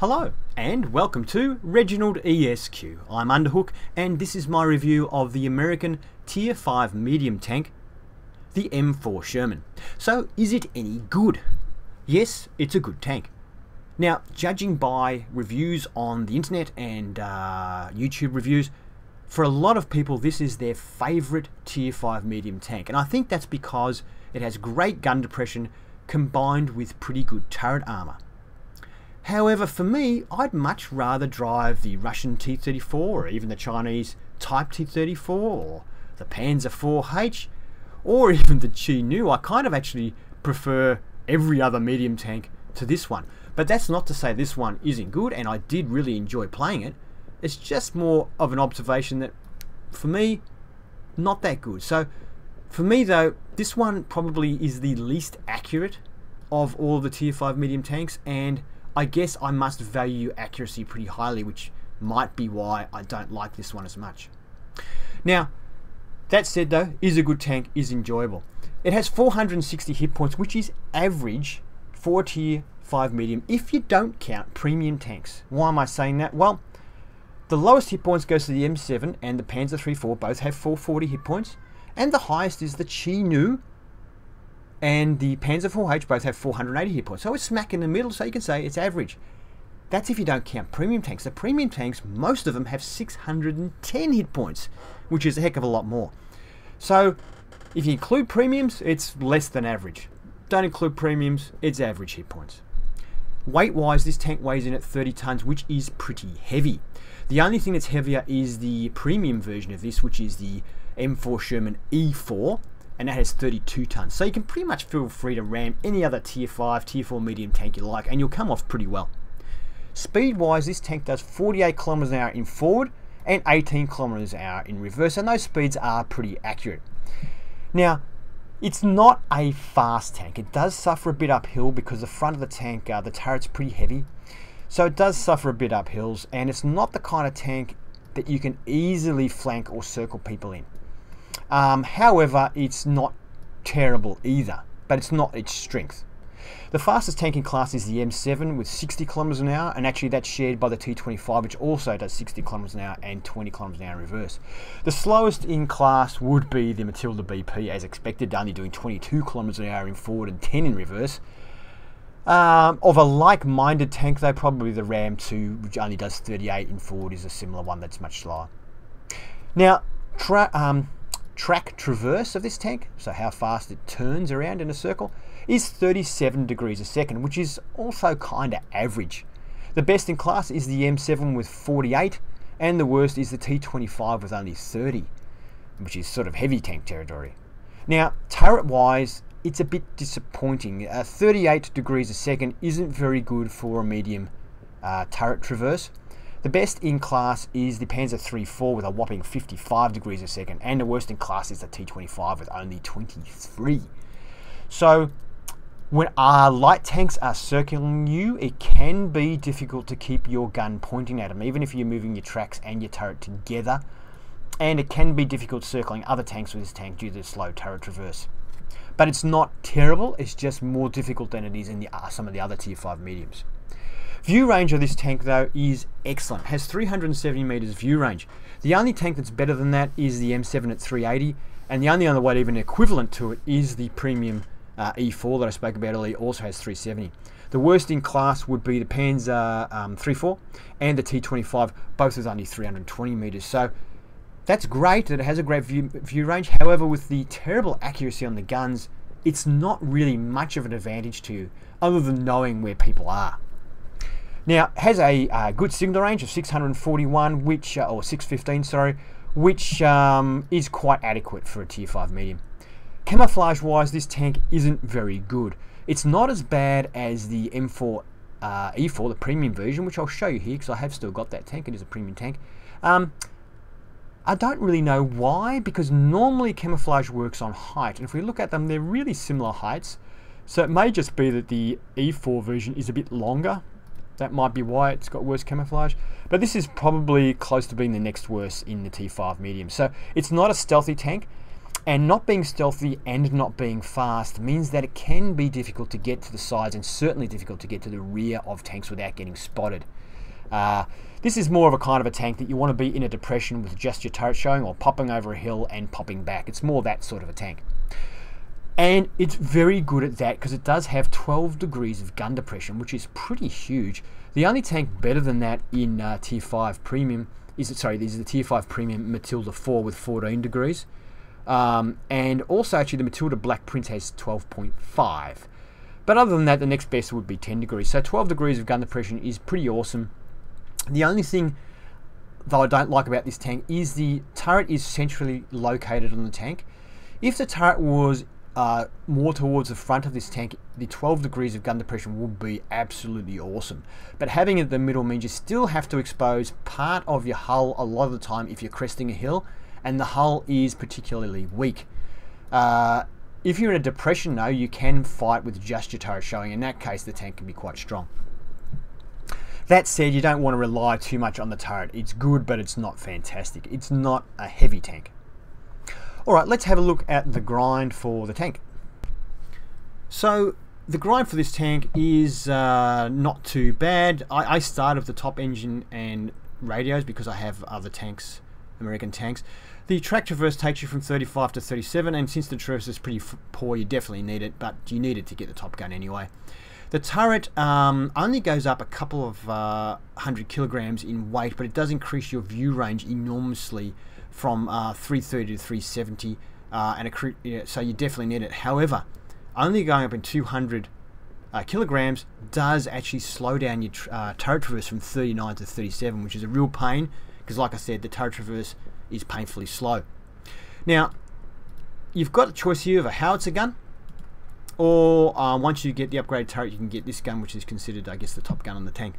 Hello and welcome to ReginaldESQ. I'm Underhook and this is my review of the American Tier 5 medium tank, the M4 Sherman. So is it any good? Yes, it's a good tank. Now, judging by reviews on the internet and YouTube reviews, for a lot of people this is their favourite Tier 5 medium tank, and I think that's because it has great gun depression combined with pretty good turret armour. However, for me, I'd much rather drive the Russian T-34 or even the Chinese Type T-34 or the Panzer 4H or even the Chi-Nu. I kind of actually prefer every other medium tank to this one. But that's not to say this one isn't good, and I did really enjoy playing it. It's just more of an observation that, for me, not that good. So, for me though, this one probably is the least accurate of all the Tier 5 medium tanks, and I guess I must value accuracy pretty highly, which might be why I don't like this one as much. Now, that said though, is a good tank, is enjoyable. It has 460 hit points, which is average for Tier 5 medium if you don't count premium tanks. Why am I saying that? Well, the lowest hit points goes to the M7 and the Panzer 3-4, both have 440 hit points, and the highest is the Chi-Nu and the Panzer 4H, both have 480 hit points. So it's smack in the middle, so you can say it's average. That's if you don't count premium tanks. The premium tanks, most of them have 610 hit points, which is a heck of a lot more. So if you include premiums, it's less than average. Don't include premiums, it's average hit points. Weight-wise, this tank weighs in at 30 tons, which is pretty heavy. The only thing that's heavier is the premium version of this, which is the M4 Sherman E4, and that has 32 tons. So you can pretty much feel free to ram any other Tier 5, Tier 4 medium tank you like, and you'll come off pretty well. Speed-wise, this tank does 48 kilometers an hour in forward and 18 kilometers an hour in reverse, and those speeds are pretty accurate. Now, it's not a fast tank. It does suffer a bit uphill because the front of the tank, the turret's pretty heavy. So it does suffer a bit up hills, and it's not the kind of tank that you can easily flank or circle people in. However, it's not terrible either, but it's not its strength. The fastest tank in class is the M7 with 60 kilometers an hour, and actually that's shared by the T25, which also does 60 kilometers an hour and 20 kilometers an hour in reverse. The slowest in class would be the Matilda BP, as expected, only doing 22 kilometers an hour in forward and 10 in reverse. Of a like-minded tank though, probably the Ram 2, which only does 38 in forward, is a similar one that's much slower. Now, track traverse of this tank, so how fast it turns around in a circle, is 37 degrees a second, which is also kind of average. The best in class is the M7 with 48, and the worst is the T25 with only 30, which is sort of heavy tank territory. Now, turret-wise, it's a bit disappointing. 38 degrees a second isn't very good for a medium turret traverse. The best in class is the Panzer 3-4 with a whopping 55 degrees a second, and the worst in class is the T25 with only 23. So when light tanks are circling you, it can be difficult to keep your gun pointing at them, even if you're moving your tracks and your turret together, and it can be difficult circling other tanks with this tank due to the slow turret traverse. But it's not terrible, it's just more difficult than it is in some of the other Tier 5 mediums. View range of this tank though is excellent. It has 370 meters view range. The only tank that's better than that is the M7 at 380, and the only other one even equivalent to it is the premium E4 that I spoke about earlier, also has 370. The worst in class would be the Panzer 3-4 and the T25, both with only 320 meters. So that's great that it has a great view range. However, with the terrible accuracy on the guns, it's not really much of an advantage to you other than knowing where people are. Now, it has a good signal range of 641, or 615, sorry, which is quite adequate for a Tier 5 medium. Camouflage-wise, this tank isn't very good. It's not as bad as the M4 E4, the premium version, which I'll show you here because I have still got that tank. It is a premium tank. I don't really know why, because normally camouflage works on height, and if we look at them, they're really similar heights. So it may just be that the E4 version is a bit longer. That might be why it's got worse camouflage. But this is probably close to being the next worst in the T5 medium. So it's not a stealthy tank. And not being stealthy and not being fast means that it can be difficult to get to the sides and certainly difficult to get to the rear of tanks without getting spotted. This is more of a kind of a tank that you want to be in a depression with just your turret showing, or popping over a hill and popping back. It's more that sort of a tank. And it's very good at that because it does have 12 degrees of gun depression, which is pretty huge. The only tank better than that in Tier 5 Premium is the Tier 5 Premium Matilda 4 with 14 degrees. And also actually the Matilda Black Prince has 12.5. But other than that, the next best would be 10 degrees. So 12 degrees of gun depression is pretty awesome. The only thing that I don't like about this tank is the turret is centrally located on the tank. If the turret was more towards the front of this tank, the 12 degrees of gun depression would be absolutely awesome. But having it in the middle means you still have to expose part of your hull a lot of the time if you're cresting a hill, and the hull is particularly weak. If you're in a depression though, you can fight with just your turret showing. In that case, the tank can be quite strong. That said, you don't want to rely too much on the turret. It's good, but it's not fantastic. It's not a heavy tank. Alright, let's have a look at the grind for the tank. So, the grind for this tank is not too bad. I start with the top engine and radios because I have other tanks, American tanks. The track traverse takes you from 35 to 37, and since the traverse is pretty poor, you definitely need it, but you need it to get the top gun anyway. The turret only goes up a couple of 100 kilograms in weight, but it does increase your view range enormously from 330 to 370, so you definitely need it. However, only going up in 200 kilograms does actually slow down your turret traverse from 39 to 37, which is a real pain because, like I said, the turret traverse is painfully slow. Now, you've got a choice here of a howitzer gun, or once you get the upgraded turret, you can get this gun, which is considered, I guess, the top gun on the tank.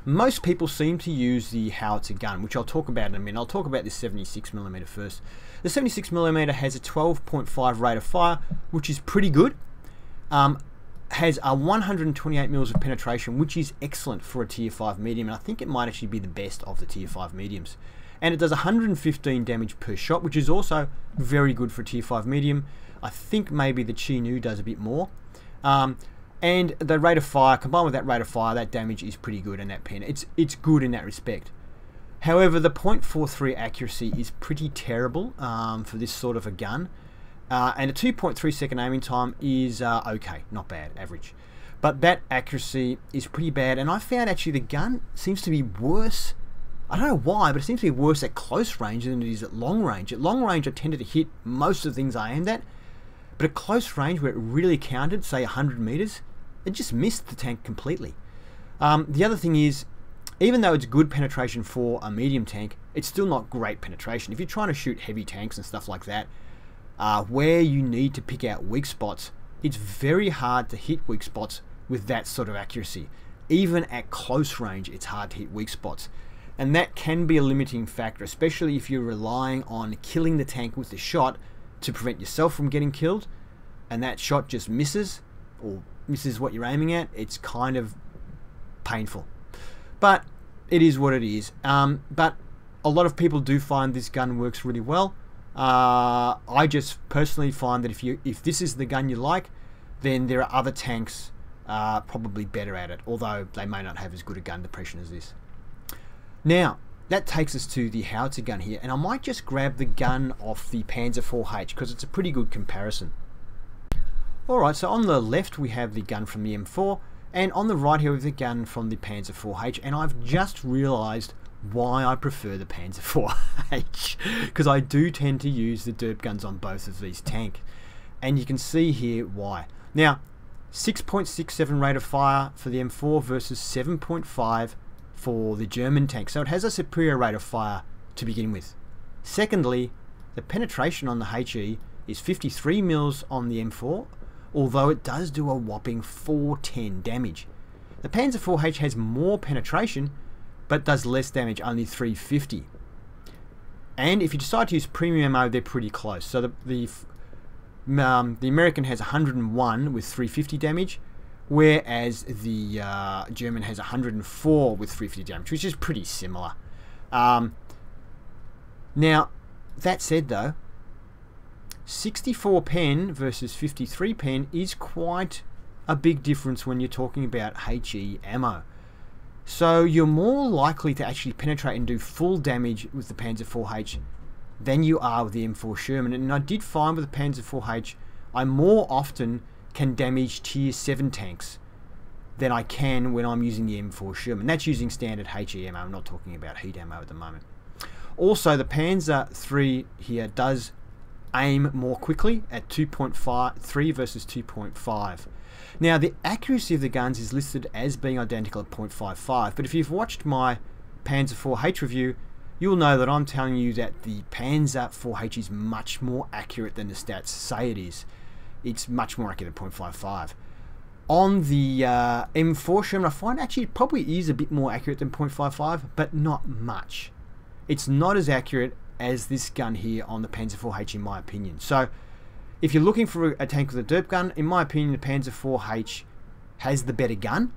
Most people seem to use the howitzer gun, which I'll talk about in a minute. I'll talk about this 76mm first. The 76mm has a 12.5 rate of fire, which is pretty good. Has a 128mm of penetration, which is excellent for a Tier 5 medium, and I think it might actually be the best of the Tier 5 mediums. And it does 115 damage per shot, which is also very good for a Tier 5 medium. I think maybe the Chi-Nu does a bit more. And the rate of fire, combined with that rate of fire, that damage is pretty good in that pen. It's good in that respect. However, the .43 accuracy is pretty terrible for this sort of a gun. And a 2.3 second aiming time is okay, not bad, average. But that accuracy is pretty bad, and I found actually the gun seems to be worse. I don't know why, but it seems to be worse at close range than it is at long range. At long range, I tended to hit most of the things I aimed at, but at close range, where it really counted, say 100 meters, it just missed the tank completely. The other thing is, even though it's good penetration for a medium tank, it's still not great penetration. If you're trying to shoot heavy tanks and stuff like that, where you need to pick out weak spots, it's very hard to hit weak spots with that sort of accuracy. Even at close range, it's hard to hit weak spots. And that can be a limiting factor, especially if you're relying on killing the tank with the shot to prevent yourself from getting killed, and that shot just misses, or misses what you're aiming at. It's kind of painful. But it is what it is. But a lot of people do find this gun works really well. I just personally find that if this is the gun you like, then there are other tanks probably better at it, although they may not have as good a gun depression as this. Now, that takes us to the howitzer gun here, and I might just grab the gun off the Panzer IV-H because it's a pretty good comparison. Alright, so on the left we have the gun from the M4, and on the right here we have the gun from the Panzer IV-H, and I've just realised why I prefer the Panzer IV-H, because I do tend to use the derp guns on both of these tanks, and you can see here why. Now, 6.67 rate of fire for the M4 versus 7.5 for the German tank, so it has a superior rate of fire to begin with. Secondly, the penetration on the HE is 53 mils on the M4, although it does do a whopping 410 damage. The Panzer IV-H has more penetration, but does less damage, only 350. And if you decide to use premium ammo, they're pretty close. So the American has 101 with 350 damage, whereas the German has 104 with 350 damage, which is pretty similar. Now, that said though, 64 pen versus 53 pen is quite a big difference when you're talking about HE ammo. So you're more likely to actually penetrate and do full damage with the Panzer IV-H than you are with the M4 Sherman. And I did find with the Panzer IV-H, I more often can damage tier 7 tanks than I can when I'm using the M4 Sherman. That's using standard HE ammo. I'm not talking about heat ammo at the moment. Also, the Panzer III here does aim more quickly at 2.3 versus 2.5. Now, the accuracy of the guns is listed as being identical at 0.55, but if you've watched my Panzer IV-H review, you'll know that I'm telling you that the Panzer IV-H is much more accurate than the stats say it is. It's much more accurate than 0.55. On the M4 Sherman, I find actually it probably is a bit more accurate than 0.55, but not much. It's not as accurate as this gun here on the Panzer IV-H in my opinion. So if you're looking for a tank with a derp gun, in my opinion the Panzer IV-H has the better gun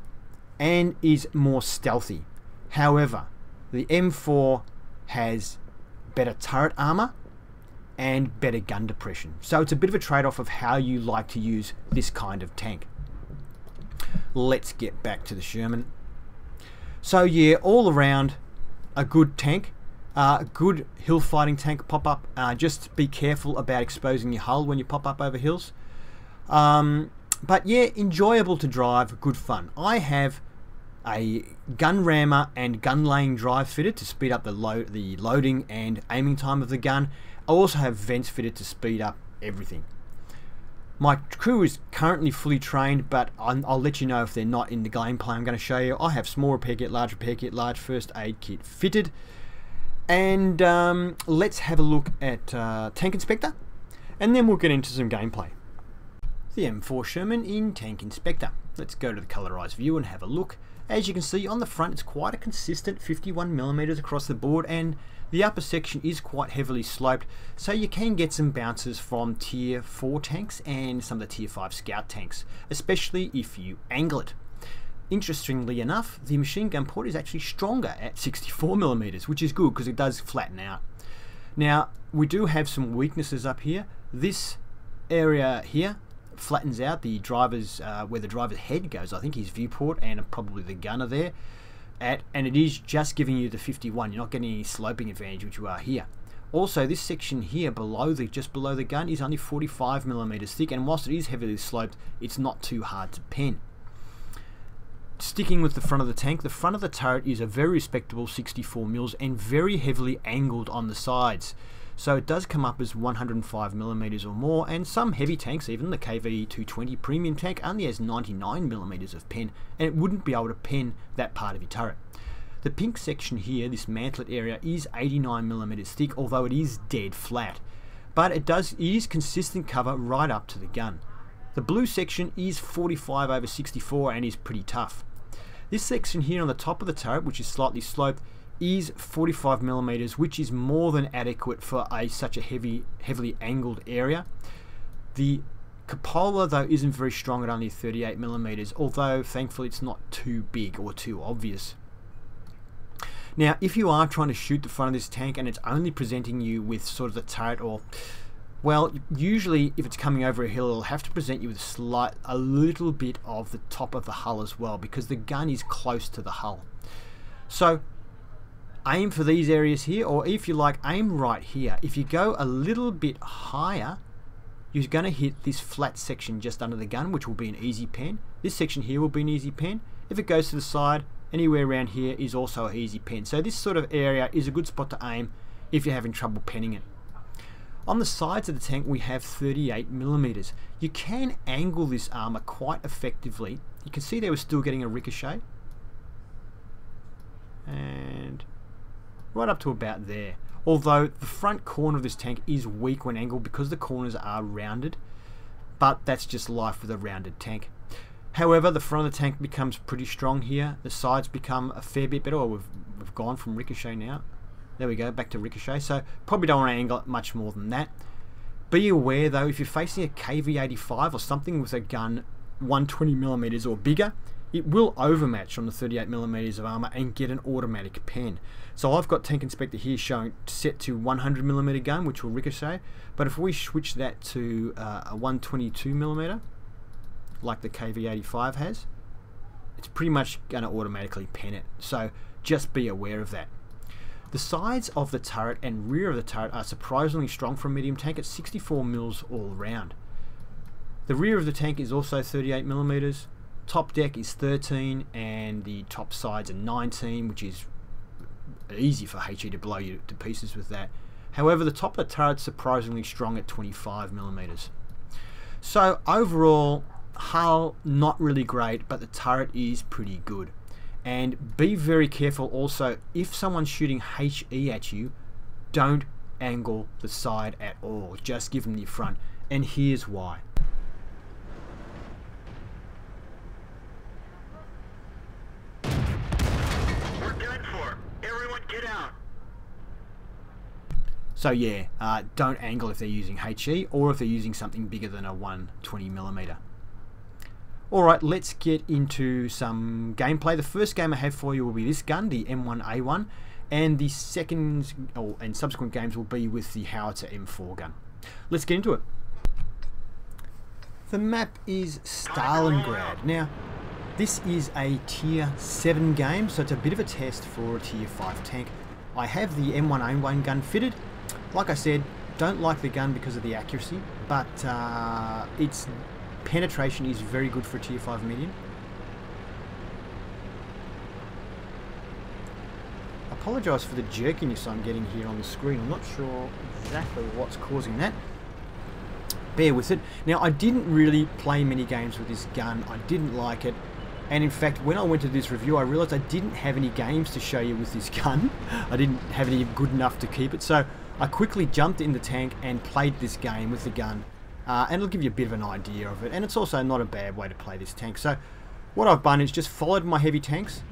and is more stealthy. However, the M4 has better turret armor and better gun depression. So it's a bit of a trade-off of how you like to use this kind of tank. Let's get back to the Sherman. So yeah, all around a good tank. Good hill fighting tank pop up. Just be careful about exposing your hull when you pop up over hills. But yeah, enjoyable to drive, good fun. I have a gun rammer and gun laying drive fitted to speed up the loading and aiming time of the gun. I also have vents fitted to speed up everything. My crew is currently fully trained, but I'll let you know if they're not in the gameplay I'm going to show you. I have small repair kit, large first aid kit fitted. And let's have a look at Tank Inspector, and then we'll get into some gameplay. The M4 Sherman in Tank Inspector. Let's go to the colorized view and have a look. As you can see on the front, it's quite a consistent 51mm across the board, and the upper section is quite heavily sloped, so you can get some bounces from tier 4 tanks and some of the tier 5 scout tanks, especially if you angle it. Interestingly enough, the machine gun port is actually stronger at 64mm, which is good because it does flatten out. Now, we do have some weaknesses up here. This area here flattens out the driver's where the driver's head goes. I think his viewport and probably the gunner there. And it is just giving you the 51. You're not getting any sloping advantage, which you are here. Also, this section here just below the gun is only 45mm thick, and whilst it is heavily sloped, it's not too hard to pen. Sticking with the front of the tank, the front of the turret is a very respectable 64mm and very heavily angled on the sides. So it does come up as 105mm or more, and some heavy tanks, even the KV-220 premium tank, only has 99mm of pen, and it wouldn't be able to pen that part of your turret. The pink section here, this mantlet area, is 89mm thick, although it is dead flat. But it is consistent cover right up to the gun. The blue section is 45/64 and is pretty tough. This section here on the top of the turret, which is slightly sloped, is 45mm, which is more than adequate for such a heavily angled area. The cupola though isn't very strong at only 38mm, although thankfully it's not too big or too obvious. Now, if you are trying to shoot the front of this tank and it's only presenting you with sort of the turret, or well, usually if it's coming over a hill, it'll have to present you with a little bit of the top of the hull as well, because the gun is close to the hull. So aim for these areas here, or if you like, aim right here. If you go a little bit higher, you're going to hit this flat section just under the gun, which will be an easy pen. This section here will be an easy pen. If it goes to the side, anywhere around here is also an easy pen. So this sort of area is a good spot to aim if you're having trouble penning it. On the sides of the tank we have 38mm. You can angle this armor quite effectively. You can see they were still getting a ricochet. And right up to about there. Although the front corner of this tank is weak when angled because the corners are rounded. But that's just life with a rounded tank. However, the front of the tank becomes pretty strong here. The sides become a fair bit better. Oh, we've gone from ricochet now. There we go, back to ricochet. So probably don't want to angle it much more than that. Be aware though, if you're facing a KV-85 or something with a gun 120mm or bigger, it will overmatch on the 38mm of armour and get an automatic pen. So I've got Tank Inspector here showing set to 100mm gun, which will ricochet, but if we switch that to a 122mm, like the KV-85 has, it's pretty much going to automatically pen it. So just be aware of that. The sides of the turret and rear of the turret are surprisingly strong for a medium tank at 64mm all round. The rear of the tank is also 38mm. Top deck is 13 and the top sides are 19, which is easy for HE to blow you to pieces with that. However, the top of the turret's surprisingly strong at 25mm. So overall, hull not really great, but the turret is pretty good. And be very careful also, if someone's shooting HE at you, don't angle the side at all. Just give them the front. And here's why. So yeah, don't angle if they're using HE or if they're using something bigger than a 120mm. Alright, let's get into some gameplay. The first game I have for you will be this gun, the M1A1, and the second and subsequent games will be with the Howitzer M4 gun. Let's get into it. The map is Stalingrad. Now, this is a Tier 7 game, so it's a bit of a test for a Tier 5 tank. I have the M1A1 gun fitted. Like I said, don't like the gun because of the accuracy, but its penetration is very good for a Tier 5 medium. I apologise for the jerkiness I'm getting here on the screen. I'm not sure exactly what's causing that. Bear with it. Now, I didn't really play many games with this gun. I didn't like it. And in fact, when I went to this review, I realised I didn't have any games to show you with this gun. I didn't have any good enough to keep it. So I quickly jumped in the tank and played this game with the gun. And it'll give you a bit of an idea of it. And it's also not a bad way to play this tank. So what I've done is just followed my heavy tanks.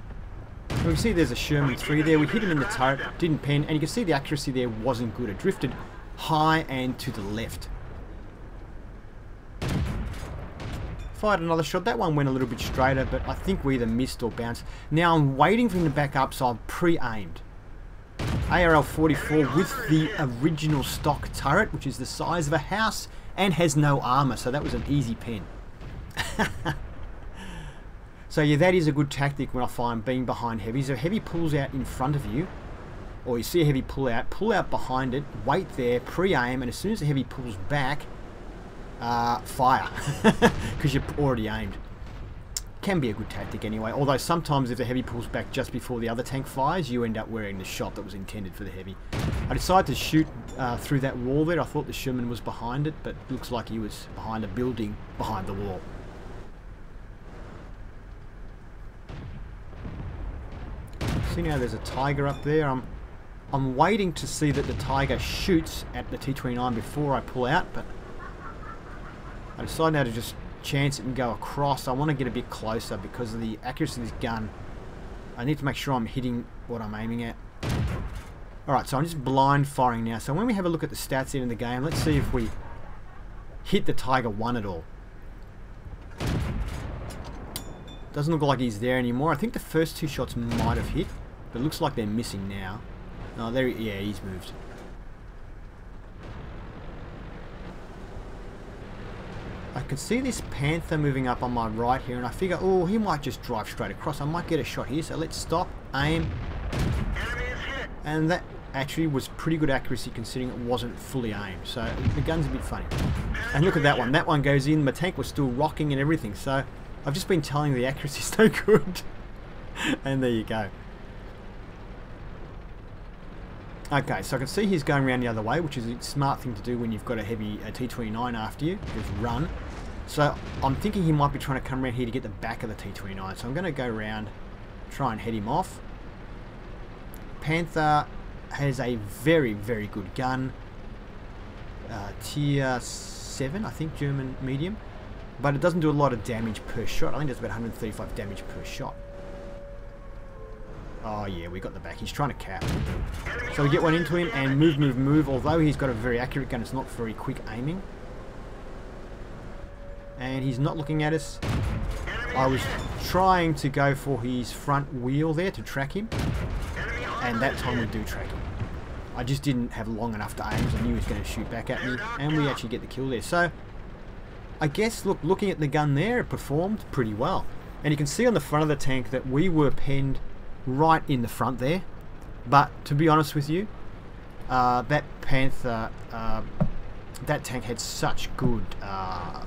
And we can see there's a Sherman 3 there. We hit him in the turret, didn't pen. And you can see the accuracy there wasn't good. It drifted high and to the left. Fired another shot. That one went a little bit straighter, but I think we either missed or bounced. Now I'm waiting for him to back up, so I've pre-aimed. ARL-44 with the original stock turret, which is the size of a house and has no armor, so that was an easy pen. So yeah, that is a good tactic when I find being behind heavy. So heavy pulls out in front of you, or you see a heavy pull out behind it, wait there, pre-aim, and as soon as the heavy pulls back, fire, because you're already aimed. Can be a good tactic anyway, although sometimes if the heavy pulls back just before the other tank fires, you end up wearing the shot that was intended for the heavy. I decided to shoot through that wall there. I thought the Sherman was behind it, but looks like he was behind a building behind the wall. See, now there's a Tiger up there. I'm waiting to see that the Tiger shoots at the T-29 before I pull out, but I decided now to just chance it and go across. I want to get a bit closer because of the accuracy of this gun. I need to make sure I'm hitting what I'm aiming at. Alright, so I'm just blind firing now. So when we have a look at the stats in the game, let's see if we hit the Tiger 1 at all. Doesn't look like he's there anymore. I think the first two shots might have hit, but it looks like they're missing now. Oh, there, yeah, he's moved. I can see this Panther moving up on my right here, and I figure, oh, he might just drive straight across. I might get a shot here, so let's stop, aim. And that actually was pretty good accuracy considering it wasn't fully aimed. So the gun's a bit funny. And look at that one. That one goes in. My tank was still rocking and everything. So I've just been telling you the accuracy's no good. And there you go. Okay, so I can see he's going around the other way, which is a smart thing to do when you've got a heavy T-29 after you. Just run. So I'm thinking he might be trying to come around here to get the back of the T-29. So I'm going to go around, try and head him off. Panther has a very, very good gun. Tier 7, I think, German medium. But it doesn't do a lot of damage per shot. I think it's about 135 damage per shot. Oh yeah, we got the back. He's trying to cap. So we get one into him and move, move, move. Although he's got a very accurate gun, it's not very quick aiming. And he's not looking at us. I was trying to go for his front wheel there to track him, and that time we do track him. I just didn't have long enough to aim, so I knew he was going to shoot back at me, and we actually get the kill there. So I guess, looking at the gun there, it performed pretty well. And you can see on the front of the tank that we were penned right in the front there. But to be honest with you, that Panther, that tank had such good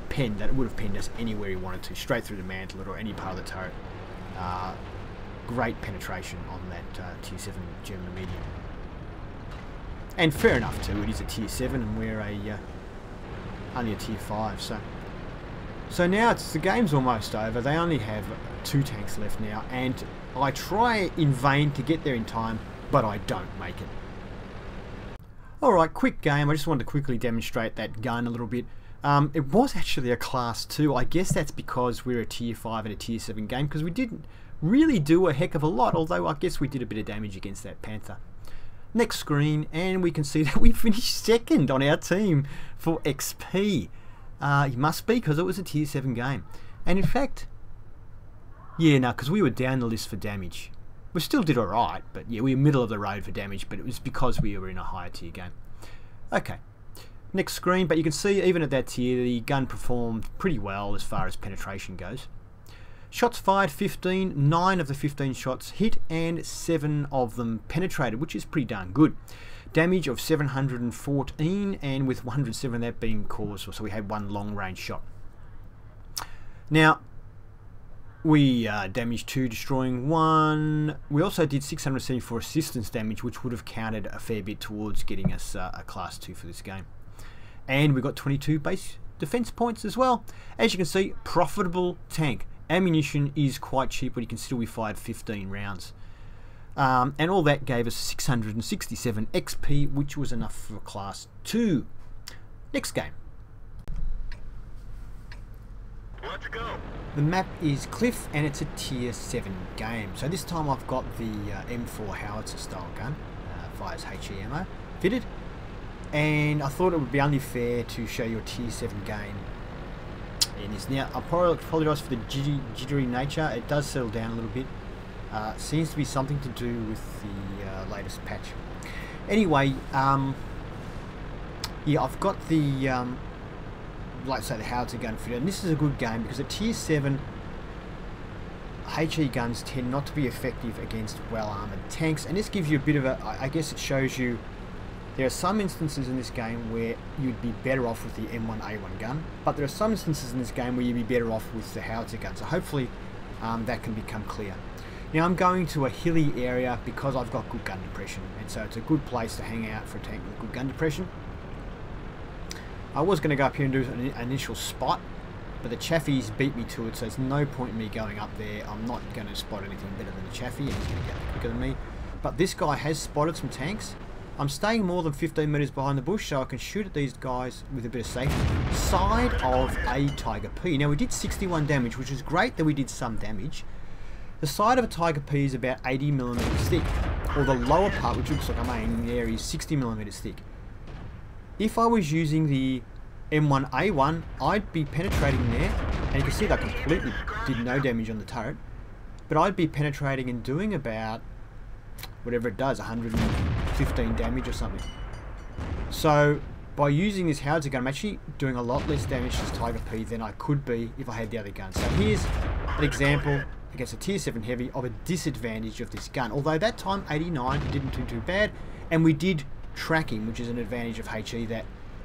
pen that it would have penned us anywhere he wanted to, straight through the mantle or any part of the turret. Great penetration on that tier 7 German medium. And fair enough too, it is a tier 7 and we're only a tier 5. So now the game's almost over. They only have 2 tanks left now, and I try in vain to get there in time, but I don't make it. Alright, quick game. I just wanted to quickly demonstrate that gun a little bit. It was actually a class 2. I guess that's because we're a tier 5 and a tier 7 game, because we didn't really do a heck of a lot, although I guess we did a bit of damage against that Panther. Next screen, and we can see that we finished 2nd on our team for XP. It must be because it was a tier 7 game. And in fact, yeah, no, because we were down the list for damage. We still did alright, but yeah, we were middle of the road for damage, but it was because we were in a higher tier game. Okay, next screen, but you can see even at that tier, the gun performed pretty well as far as penetration goes. Shots fired 15, 9 of the 15 shots hit, and 7 of them penetrated, which is pretty darn good. Damage of 714, and with 107 of that being caused, so we had 1 long range shot. Now, we damaged 2, destroying 1. We also did 674 assistance damage, which would have counted a fair bit towards getting us a class 2 for this game. And we got 22 base defense points as well. As you can see, profitable tank. Ammunition is quite cheap when you consider we fired 15 rounds. And all that gave us 667 XP, which was enough for class 2. Next game. Let's go. The map is Cliff, and it's a tier 7 game. So this time I've got the M4 howitzer style gun, fires HE ammo, fitted. And I thought it would be only fair to show you a tier 7 game in this. Now, I apologise for the jittery nature. It does settle down a little bit. Seems to be something to do with the latest patch. Anyway, yeah, I've got the like I say, the howitzer gun fitted, and this is a good game because at tier 7 HE guns tend not to be effective against well armoured tanks, and this gives you a bit of a, I guess it shows you there are some instances in this game where you'd be better off with the M1A1 gun, but there are some instances in this game where you'd be better off with the howitzer gun, so hopefully that can become clear. Now I'm going to a hilly area because I've got good gun depression, and so it's a good place to hang out for a tank with good gun depression. I was going to go up here and do an initial spot, but the Chaffies beat me to it, so there's no point in me going up there. I'm not going to spot anything better than the Chaffie, and he's going to get quicker than me. But this guy has spotted some tanks. I'm staying more than 15 metres behind the bush, so I can shoot at these guys with a bit of safety. Side of a Tiger P. Now we did 61 damage, which is great that we did some damage. The side of a Tiger P is about 80mm thick, or the lower part, which looks like I'm aiming there, is 60mm thick. If I was using the M1A1, I'd be penetrating there, and you can see that I completely did no damage on the turret, but I'd be penetrating and doing about, whatever it does, 115 damage or something. So, by using this howitzer gun, I'm actually doing a lot less damage to this Tiger P than I could be if I had the other gun. So here's an example against a tier 7 heavy of a disadvantage of this gun. Although that time, 89, didn't do too bad, and we did tracking, which is an advantage of HE, that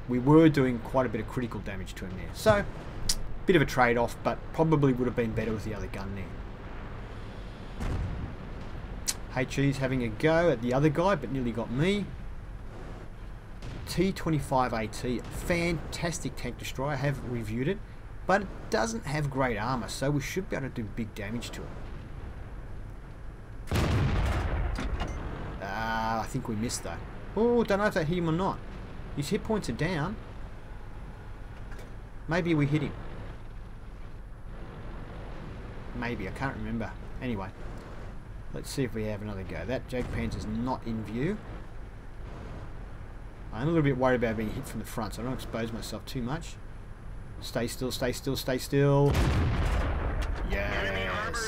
we were doing quite a bit of critical damage to him there. So, bit of a trade-off, but probably would have been better with the other gun there. HE's having a go at the other guy, but nearly got me. T25AT, fantastic tank destroyer. I have reviewed it, but it doesn't have great armour, so we should be able to do big damage to it. I think we missed though. Oh, don't know if that hit him or not. His hit points are down. Maybe we hit him. Maybe, I can't remember. Anyway, let's see if we have another go. That Jake Panzer's not in view. I'm a little bit worried about being hit from the front, so I don't expose myself too much. Stay still, stay still, stay still. Yes.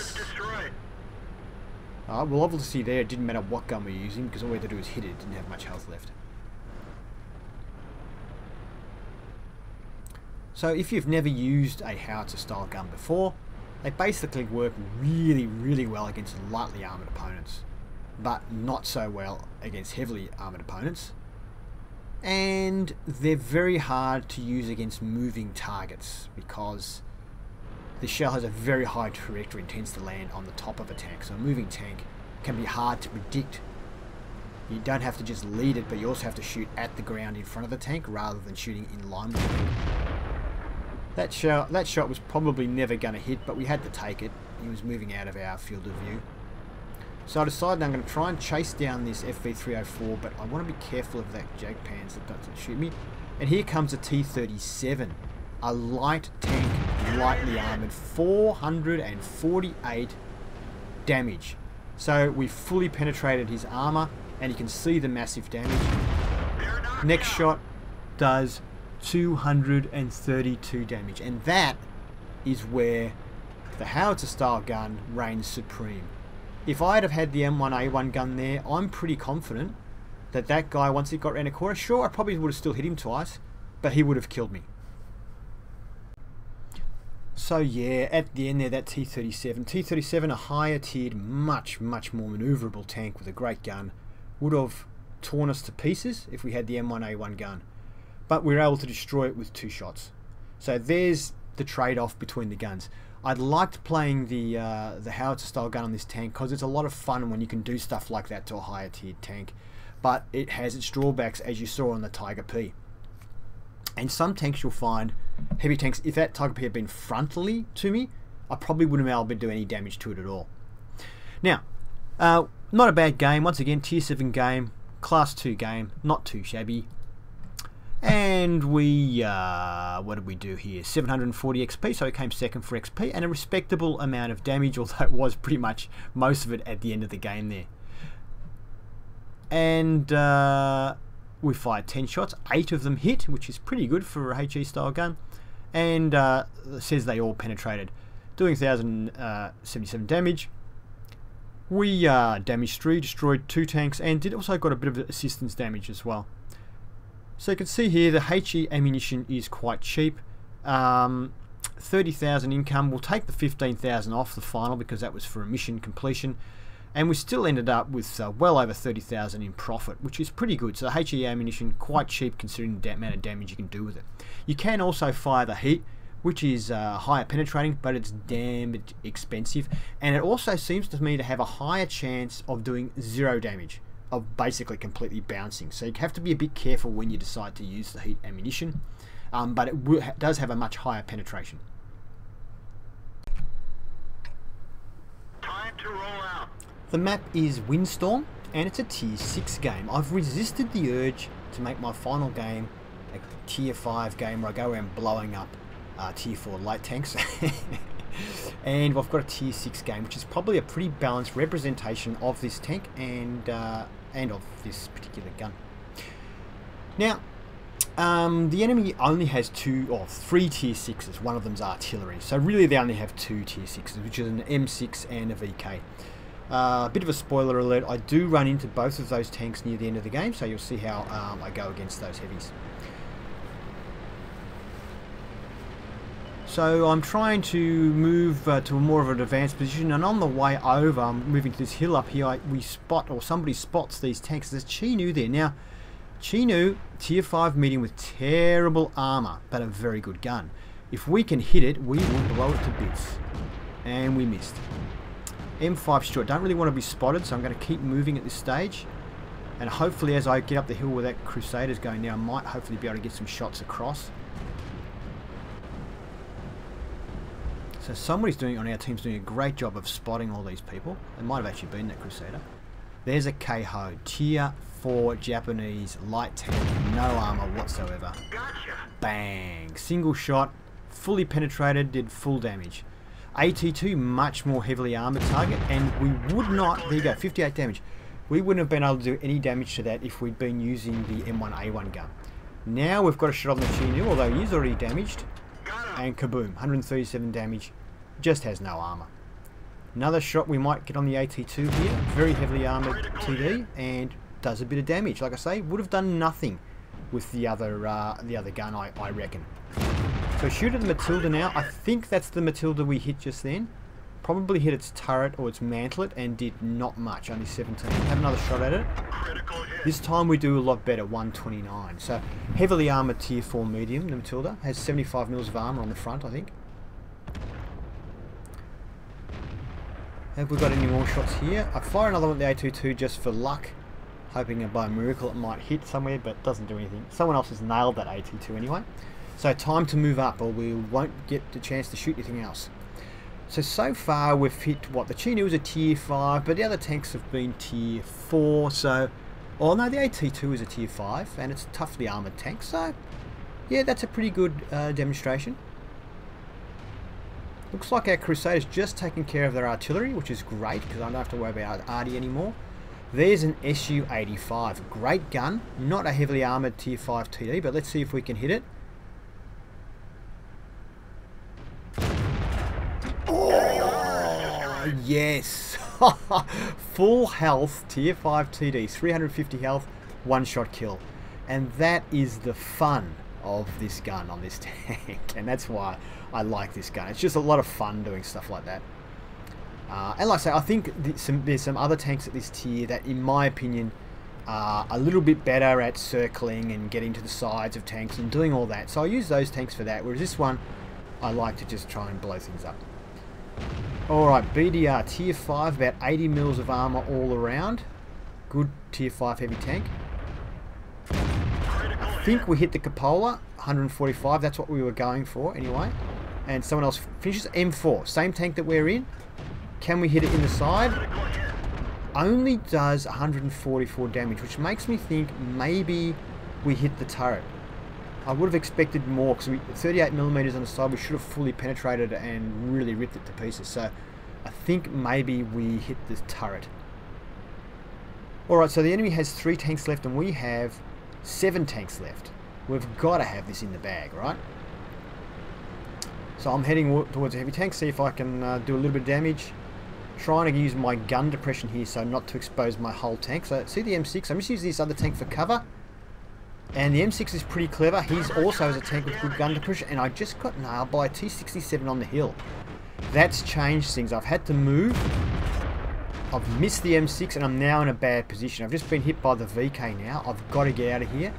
Well, obviously there it didn't matter what gun we were using because all we had to do was hit it. It didn't have much health left. So if you've never used a howitzer style gun before, they basically work really, really well against lightly armoured opponents, but not so well against heavily armoured opponents. And they're very hard to use against moving targets because the shell has a very high trajectory and tends to land on the top of a tank. So a moving tank can be hard to predict. You don't have to just lead it, but you also have to shoot at the ground in front of the tank rather than shooting in line with it. That shot was probably never going to hit, but we had to take it. He was moving out of our field of view. So I decided I'm going to try and chase down this FV304, but I want to be careful of that Jagdpanzer that doesn't shoot me. And here comes a T-37, a light tank, lightly armoured, 448 damage. So we fully penetrated his armour, and you can see the massive damage. Next shot does 232 damage, and that is where the howitzer style gun reigns supreme. If I'd have had the M1A1 gun there, I'm pretty confident that that guy, once it got around a corner, sure, I probably would have still hit him twice, but he would have killed me. So yeah, at the end there, that T-37, a higher tiered, much more manoeuvrable tank with a great gun, would have torn us to pieces if we had the M1A1 gun. But we were able to destroy it with 2 shots. So there's the trade-off between the guns. I'd liked playing the howitzer style gun on this tank because it's a lot of fun when you can do stuff like that to a higher tiered tank. But it has its drawbacks, as you saw on the Tiger P. And some tanks you'll find, heavy tanks, if that Tiger P had been frontally to me, I probably wouldn't have been able to do any damage to it at all. Now, not a bad game. Once again, tier 7 game, class 2 game, not too shabby. And we, what did we do here? 740 XP, so it came second for XP, and a respectable amount of damage, although it was pretty much most of it at the end of the game there. And we fired 10 shots, 8 of them hit, which is pretty good for a HE style gun, and it says they all penetrated, doing 1,077 damage. We damaged 3, destroyed 2 tanks, and did also got a bit of assistance damage as well. So you can see here the HE ammunition is quite cheap. 30,000 income. We'll take the 15,000 off the final because that was for a mission completion. And we still ended up with well over 30,000 in profit, which is pretty good. So the HE ammunition, quite cheap considering the amount of damage you can do with it. You can also fire the heat, which is higher penetrating, but it's damn expensive. And it also seems to me to have a higher chance of doing 0 damage, of basically completely bouncing. So you have to be a bit careful when you decide to use the heat ammunition, but it does have a much higher penetration. Time to roll out. The map is Windstorm, and it's a tier 6 game. I've resisted the urge to make my final game a tier 5 game where I go around blowing up tier 4 light tanks. And I've got a tier 6 game, which is probably a pretty balanced representation of this tank and of this particular gun. Now, the enemy only has 2 or 3 tier 6s. One of them's artillery, so really they only have 2 tier 6s, which is an M6 and a VK. A bit of a spoiler alert, I do run into both of those tanks near the end of the game, so you'll see how I go against those heavies. So I'm trying to move to more of an advanced position, and on the way over, I'm moving to this hill up here, somebody spots these tanks. There's Chinu there. Now, Chinu, tier 5 medium with terrible armor, but a very good gun. If we can hit it, we will blow it to bits. And we missed. M5 short. Don't really want to be spotted, so I'm going to keep moving at this stage. And hopefully as I get up the hill where that Crusader's going now, I might hopefully be able to get some shots across. So somebody's on our team's doing a great job of spotting all these people. It might have actually been that Crusader. There's a Keiho, tier 4 Japanese light tank, no armor whatsoever. Gotcha. Bang! Single shot, fully penetrated, did full damage. AT2, much more heavily armored target, and we would not, there you go, 58 damage. We wouldn't have been able to do any damage to that if we'd been using the M1A1 gun. Now we've got a shot on the Chinu, although he is already damaged. And kaboom, 137 damage, just has no armor. Another shot we might get on the AT2 here. Very heavily armoured TD and does a bit of damage. Like I say, would have done nothing with the other gun, I reckon. So shoot at the Matilda now. I think that's the Matilda we hit just then. Probably hit its turret or its mantlet and did not much, only 17. Have another shot at it. This time we do a lot better, 129. So heavily armoured tier 4 medium, the Matilda. Has 75 mils of armour on the front, I think. Have we got any more shots here? I fire another one at the A22 just for luck. Hoping that by a miracle it might hit somewhere, but doesn't do anything. Someone else has nailed that AT2 anyway. So time to move up or we won't get the chance to shoot anything else. So far we've hit what, the Chinook is a tier 5, but the other tanks have been tier 4, so... Oh no, the AT2 is a tier 5, and it's a toughly armoured tank, so... Yeah, that's a pretty good demonstration. Looks like our Crusader's just taking care of their artillery, which is great, because I don't have to worry about arty anymore. There's an SU-85, great gun, not a heavily armoured tier 5 TD, but let's see if we can hit it. Oh, yes. Full health, tier 5 TD, 350 health, one shot kill. And that is the fun of this gun on this tank. And that's why I like this gun. It's just a lot of fun doing stuff like that. And like I say, I think there's some other tanks at this tier that, in my opinion, are a little bit better at circling and getting to the sides of tanks and doing all that. So I use those tanks for that, whereas this one, I like to just try and blow things up. Alright, BDR, tier 5, about 80 mils of armour all around. Good tier 5 heavy tank. I think we hit the Cupola, 145, that's what we were going for anyway. And someone else finishes M4, same tank that we're in. Can we hit it in the side? Only does 144 damage, which makes me think maybe we hit the turret. I would have expected more, because 38mm on the side, we should have fully penetrated and really ripped it to pieces. So I think maybe we hit the turret. Alright, so the enemy has 3 tanks left and we have 7 tanks left. We've got to have this in the bag, right? So I'm heading towards a heavy tank, see if I can do a little bit of damage. Trying to use my gun depression here so not to expose my whole tank. So see the M6, I'm just using this other tank for cover. And the M6 is pretty clever. He's also has a tank with good gun depression, and I just got nailed by a T67 on the hill. That's changed things. I've had to move. I've missed the M6 and I'm now in a bad position. I've just been hit by the VK now. I've got to get out of here.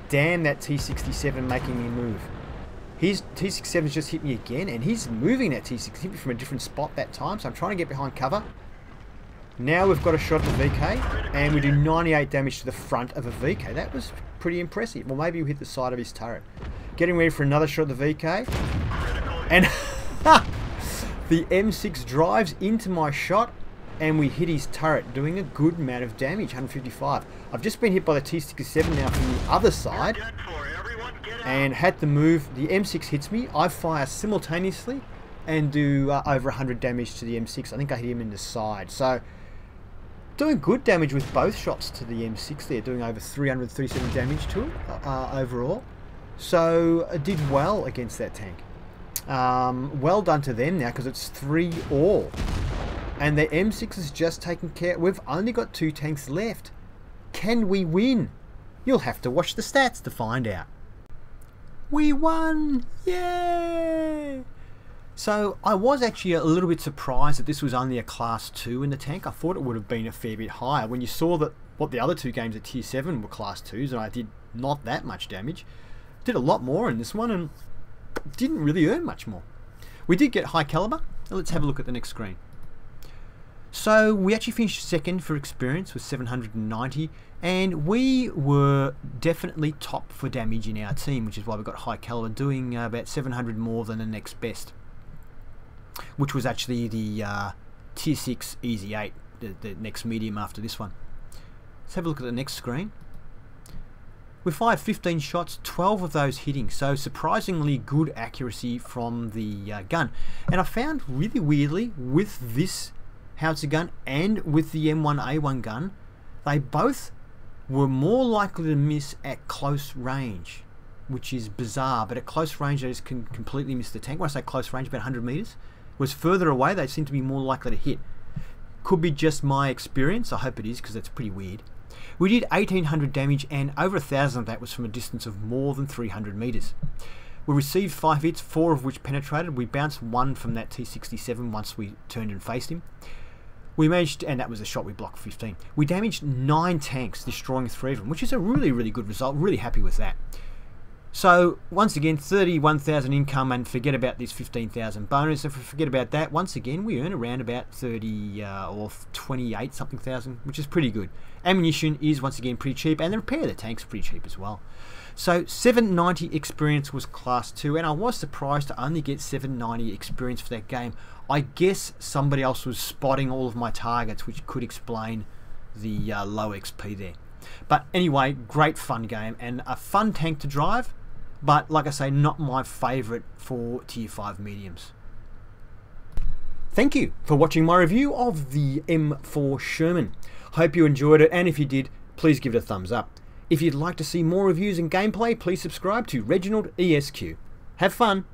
Damn that T67 making me move. His T67's just hit me again, and he's moving that T6. Hit me from a different spot that time, so I'm trying to get behind cover. Now we've got a shot at the VK, and we do 98 damage to the front of a VK. That was pretty impressive. Well, maybe we hit the side of his turret. Getting ready for another shot at the VK. And the M6 drives into my shot, and we hit his turret, doing a good amount of damage, 155. I've just been hit by the T67 now from the other side, and had to move. The M6 hits me. I fire simultaneously and do over 100 damage to the M6. I think I hit him in the side. So doing good damage with both shots to the M6 there, doing over 337 damage to it overall. So I did well against that tank. Well done to them now, because it's 3-all. And the M6 is just taken care. We've only got 2 tanks left. Can we win? You'll have to watch the stats to find out. We won! Yay! So I was actually a little bit surprised that this was only a class 2 in the tank. I thought it would have been a fair bit higher. When you saw that what the other 2 games at tier 7 were class 2s, and I did not that much damage. Did a lot more in this one and didn't really earn much more. We did get high caliber. Let's have a look at the next screen. So we actually finished second for experience with 790, and we were definitely top for damage in our team, which is why we got high caliber, doing about 700 more than the next best, which was actually the tier 6 easy 8, the next medium after this one. Let's have a look at the next screen. We fired 15 shots, 12 of those hitting, so surprisingly good accuracy from the gun. And I found really weirdly with this howitzer gun and with the M1A1 gun, they both were more likely to miss at close range, which is bizarre. But at close range, they just can completely miss the tank. When I say close range, about 100 meters, was further away, they seem to be more likely to hit. Could be just my experience. I hope it is, because that's pretty weird. We did 1,800 damage, and over 1,000 of that was from a distance of more than 300 metres. We received 5 hits, 4 of which penetrated. We bounced 1 from that T-67 once we turned and faced him. We managed, and that was a shot we blocked 15. We damaged 9 tanks, destroying 3 of them, which is a really, really good result. Really happy with that. So, once again, 31,000 income, and forget about this 15,000 bonus. If we forget about that, once again, we earn around about 30 or 28 something thousand, which is pretty good. Ammunition is, once again, pretty cheap, and the repair of the tanks pretty cheap as well. So, 790 experience was class 2, and I was surprised to only get 790 experience for that game. I guess somebody else was spotting all of my targets, which could explain the low XP there. But anyway, great fun game, and a fun tank to drive. But, like I say, not my favourite for Tier 5 mediums. Thank you for watching my review of the M4 Sherman. Hope you enjoyed it, and if you did, please give it a thumbs up. If you'd like to see more reviews and gameplay, please subscribe to ReginaldESQ. Have fun!